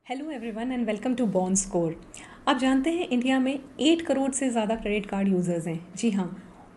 Hello everyone and welcome to bond score. आप जानते हैं इंडिया में 8 करोड़ से ज़्यादा क्रेडिट कार्ड यूज़र्स हैं। जी हाँ,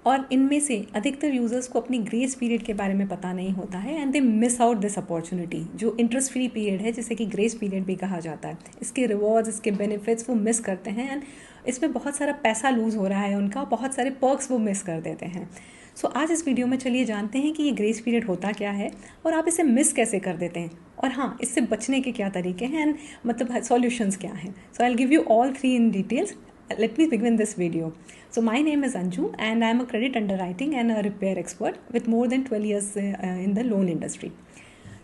और इनमें से अधिकतर यूज़र्स को अपनी ग्रेस पीरियड के बारे में पता नहीं होता है and they miss out this opportunity जो इंटरेस्ट फ्री पीरियड है, जिसे कि ग्रेस पीरियड भी कहा जाता है। इसके रिवॉर्ड्स, इसके बेनिफिट्स वो मिस करते हैं एंड इसमें बहुत सारा पैसा लूज़ हो रहा है उनका, बहुत सारे पर्क्स वो मिस कर देते हैं। सो आज इस वीडियो में चलिए जानते हैं कि ये ग्रेस पीरियड होता क्या है और आप इसे मिस कैसे कर देते हैं, और हाँ, इससे बचने के क्या तरीके हैं एंड मतलब सॉल्यूशंस क्या हैं। So I will give you all three in details. Let me begin this video. So my name is Anju and I am a credit underwriting and a repair expert with more than 12 years in the loan industry.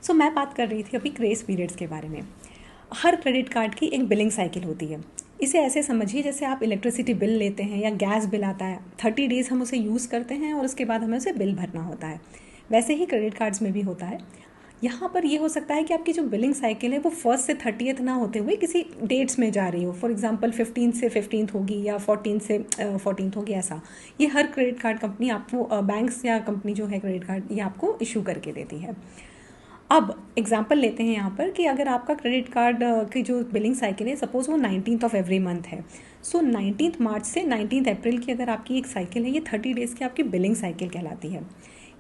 So मैं बात कर रही थी अभी grace periods के बारे में। हर credit card की एक बिलिंग साइकिल होती है। इसे ऐसे समझिए जैसे आप इलेक्ट्रिसिटी बिल लेते हैं या गैस बिल आता है, 30 डेज़ हम उसे यूज़ करते हैं और उसके बाद हमें उसे बिल भरना होता है। वैसे ही क्रेडिट कार्ड्स में भी होता है। यहाँ पर ये हो सकता है कि आपकी जो बिलिंग साइकिल है वो 1st से 30th ना होते हुए किसी डेट्स में जा रही हो। फॉर एग्जांपल 15 से 15th होगी या 14 से 14th होगी, ऐसा। ये हर क्रेडिट कार्ड कंपनी आपको, बैंक्स या कंपनी जो है क्रेडिट कार्ड, ये आपको इशू करके देती है। अब एग्जांपल लेते हैं यहाँ पर कि अगर आपका क्रेडिट कार्ड की जो बिलिंग साइकिल है, सपोज वो 19th ऑफ एवरी मंथ है। सो 19th मार्च से 19th अप्रैल की अगर आपकी एक साइकिल है, ये 30 डेज़ की आपकी बिलिंग साइकिल कहलाती है।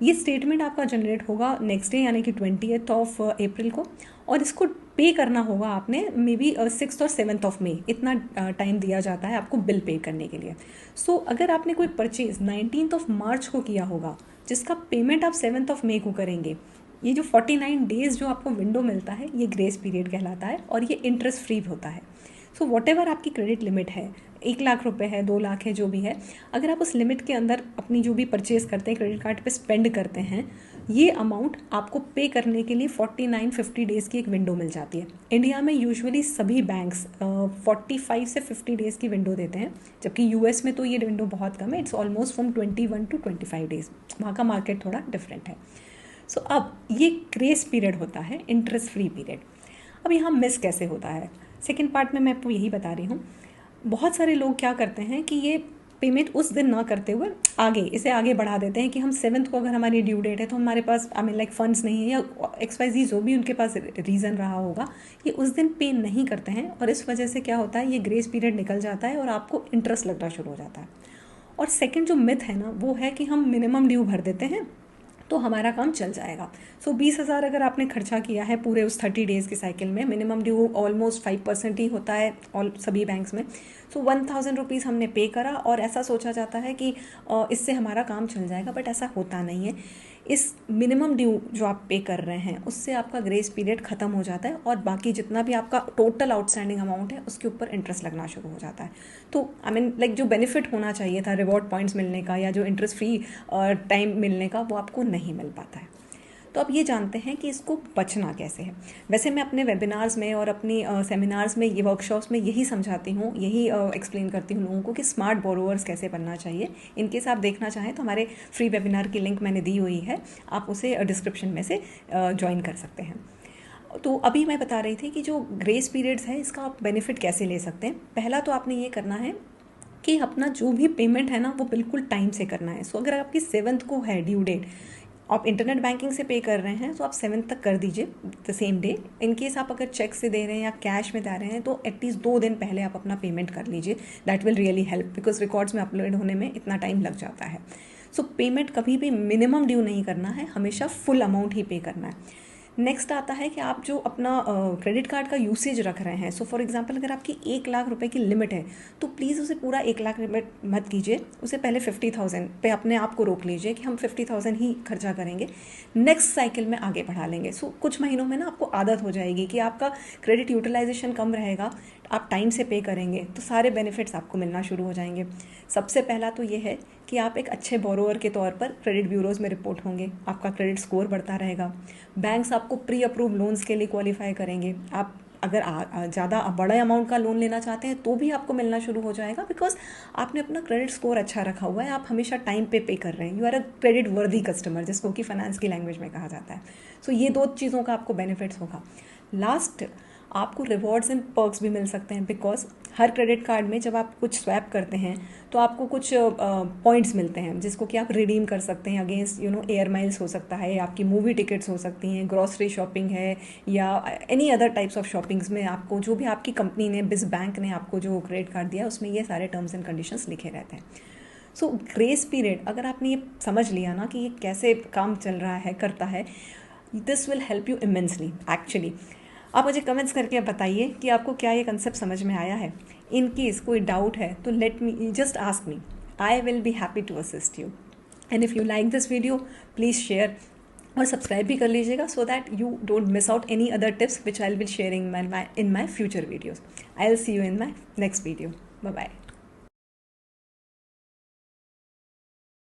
ये स्टेटमेंट आपका जनरेट होगा नेक्स्ट डे यानी कि 20th ऑफ अप्रैल को, और इसको पे करना होगा आपने मे बी 6th और 7th ऑफ मई, इतना टाइम दिया जाता है आपको बिल पे करने के लिए। सो अगर आपने कोई परचेज 19th ऑफ मार्च को किया होगा जिसका पेमेंट आप 7th ऑफ मई को करेंगे, ये जो 49 डेज़ जो आपको विंडो मिलता है, ये ग्रेस पीरियड कहलाता है और ये इंटरेस्ट फ्री होता है। सो वॉट एवर आपकी क्रेडिट लिमिट है, 1 लाख रुपए है, 2 लाख है, जो भी है, अगर आप उस लिमिट के अंदर अपनी जो भी परचेज करते हैं क्रेडिट कार्ड पे स्पेंड करते हैं, ये अमाउंट आपको पे करने के लिए 49-50 डेज़ की एक विंडो मिल जाती है। इंडिया में यूजुअली सभी बैंक्स 45 से 50 डेज़ की विंडो देते हैं, जबकि यूएस में तो ये विंडो बहुत कम है। It's almost from 21 to 25 days. वहाँ का मार्केट थोड़ा डिफरेंट है। सो अब ये ग्रेस पीरियड होता है, इंटरेस्ट फ्री पीरियड। अब यहाँ मिस कैसे होता है, सेकेंड पार्ट में मैं आपको यही बता रही हूँ। बहुत सारे लोग क्या करते हैं कि ये पेमेंट उस दिन ना करते हुए इसे आगे बढ़ा देते हैं कि हम 7th को अगर हमारी ड्यू डेट है तो हमारे पास लाइक फंड्स नहीं है या XYZ जो भी उनके पास रीज़न रहा होगा, ये उस दिन पे नहीं करते हैं और इस वजह से क्या होता है, ये ग्रेस पीरियड निकल जाता है और आपको इंटरेस्ट लगना शुरू हो जाता है। और सेकेंड जो मिथ है ना, वो है कि हम मिनिमम ड्यू भर देते हैं तो हमारा काम चल जाएगा। सो 20,000 अगर आपने खर्चा किया है पूरे उस 30 डेज़ की साइकिल में, मिनिमम ड्यू ऑलमोस्ट 5% ही होता है ऑल सभी बैंक्स में। सो 1,000 रुपीज़ हमने पे करा और ऐसा सोचा जाता है कि इससे हमारा काम चल जाएगा, बट ऐसा होता नहीं है। इस मिनिमम ड्यू जो आप पे कर रहे हैं उससे आपका ग्रेस पीरियड ख़त्म हो जाता है और बाकी जितना भी आपका टोटल आउटस्टैंडिंग अमाउंट है उसके ऊपर इंटरेस्ट लगना शुरू हो जाता है। तो लाइक जो बेनिफिट होना चाहिए था रिवॉर्ड पॉइंट्स मिलने का या जो इंटरेस्ट फ्री टाइम मिलने का, वो आपको नहीं मिल पाता है। तो अब ये जानते हैं कि इसको बचना कैसे है। वैसे मैं अपने वेबिनार्स में और अपनी सेमिनार्स में, ये वर्कशॉप्स में यही समझाती हूँ, यही एक्सप्लेन करती हूँ लोगों को कि स्मार्ट बोरोवर्स कैसे बनना चाहिए। इनकेस आप देखना चाहें तो हमारे फ्री वेबिनार की लिंक मैंने दी हुई है, आप उसे डिस्क्रिप्शन में से ज्वाइन कर सकते हैं। तो अभी मैं बता रही थी कि जो ग्रेस पीरियड्स है इसका आप बेनिफिट कैसे ले सकते हैं। पहला तो आपने ये करना है कि अपना जो भी पेमेंट है ना वो बिल्कुल टाइम से करना है। सो अगर आपकी 7th को है ड्यू डेट, आप इंटरनेट बैंकिंग से पे कर रहे हैं तो आप 7th तक कर दीजिए, द सेम डे। इनकेस आप अगर चेक से दे रहे हैं या कैश में दे रहे हैं तो एटलीस्ट 2 दिन पहले आप अपना पेमेंट कर लीजिए। That will really help, because records में अपलोड होने में इतना टाइम लग जाता है। सो पेमेंट कभी भी मिनिमम ड्यू नहीं करना है, हमेशा फुल अमाउंट ही पे करना है। नेक्स्ट आता है कि आप जो अपना क्रेडिट कार्ड का यूसेज रख रहे हैं। सो फॉर एग्जांपल अगर आपकी 1 लाख रुपए की लिमिट है तो प्लीज़ उसे पूरा 1 लाख लिमिट मत कीजिए, उसे पहले 50,000 पे अपने आप को रोक लीजिए कि हम 50,000 ही खर्चा करेंगे, नेक्स्ट साइकिल में आगे बढ़ा लेंगे। सो कुछ महीनों में ना आपको आदत हो जाएगी कि आपका क्रेडिट यूटिलाइजेशन कम रहेगा, आप टाइम से पे करेंगे तो सारे बेनिफिट्स आपको मिलना शुरू हो जाएंगे। सबसे पहला तो ये है कि आप एक अच्छे बोरोवर के तौर पर क्रेडिट ब्यूरोज में रिपोर्ट होंगे, आपका क्रेडिट स्कोर बढ़ता रहेगा, बैंक्स आपको प्री अप्रूव लोन्स के लिए क्वालिफाई करेंगे। आप अगर ज़्यादा बड़ा अमाउंट का लोन लेना चाहते हैं तो भी आपको मिलना शुरू हो जाएगा, बिकॉज आपने अपना क्रेडिट स्कोर अच्छा रखा हुआ है, आप हमेशा टाइम पे कर रहे हैं। यू आर अ क्रेडिट वर्दी कस्टमर, जिसको कि फाइनेंस की लैंग्वेज में कहा जाता है। सो ये 2 चीज़ों का आपको बेनिफिट्स होगा। लास्ट, आपको रिवॉर्ड्स एंड पर्क्स भी मिल सकते हैं, बिकॉज हर क्रेडिट कार्ड में जब आप कुछ स्वैप करते हैं तो आपको कुछ पॉइंट्स मिलते हैं जिसको कि आप रिडीम कर सकते हैं अगेंस्ट एयर माइल्स हो सकता है, आपकी मूवी टिकट्स हो सकती हैं, ग्रॉसरी शॉपिंग है, या any other types of shoppings में आपको जो भी आपकी कंपनी ने, बिस बैंक ने आपको जो क्रेडिट कार्ड दिया उसमें ये सारे टर्म्स एंड कंडीशंस लिखे रहते हैं। सो ग्रेस पीरियड अगर आपने ये समझ लिया ना कि ये कैसे काम चल रहा है, करता है, this will help you immensely actually. आप मुझे कमेंट्स करके बताइए कि आपको क्या ये कंसेप्ट समझ में आया है। इन केस कोई डाउट है तो let me just ask me, I will be happy to assist you. And if you like this video please share और सब्सक्राइब भी कर लीजिएगा, so that you don't miss out any other tips which I will sharing in my future videos. I will see you in my next video. Bye bye.